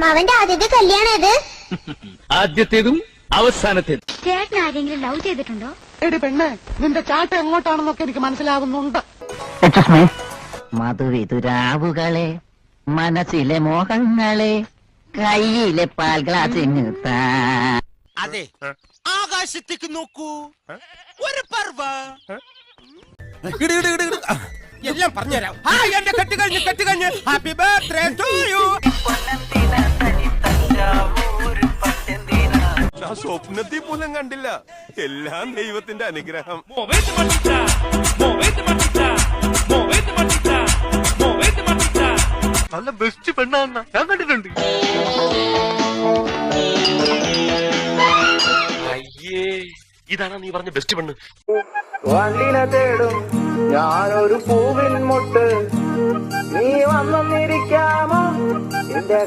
അമ്മാവന്റെ ആദ്യത്തെ കല്യാണം ഇത് ആദ്യത്തേതും അവസാനത്തേതും. ചേട്ടൻ ആരെങ്കിലും ലവ് ചെയ്തിട്ടുണ്ടോ? എടി പെണ്ണെ, നിന്റെ ചാട്ട എങ്ങോട്ടാണെന്നൊക്കെ എനിക്ക് മനസ്സിലാകുന്നുണ്ട്. മധുവിതുരാവുകളെ, മനസ്സിലെ മോഹങ്ങളെ, കയ്യിലെ പാൽ ഗ്ലാസിന് അതെ, ആകാശത്തേക്ക് നോക്കൂ, ഒരു പർവ. എല്ലാം പറഞ്ഞുതരാം. എന്റെ കെട്ടുകഴിഞ്ഞ് ഹാപ്പി ബർത്ത്ഡേ ടു യു. സ്വപ്നത്തിൽ പോലും കണ്ടില്ല. എല്ലാം ദൈവത്തിന്റെ അനുഗ്രഹം. നല്ല ബെസ്റ്റ് പെണ്ണാന്ന ഞാൻ കണ്ടിട്ടുണ്ട്. അയ്യേ, ഇതാണ് നീ പറഞ്ഞ ബെസ്റ്റ് പെണ്ണ്. വണ്ടിനെ തേടും ഞാനൊരു പൂവിൻ മുട്ട്, നീ വന്നിരിക്കാമോ എന്റെ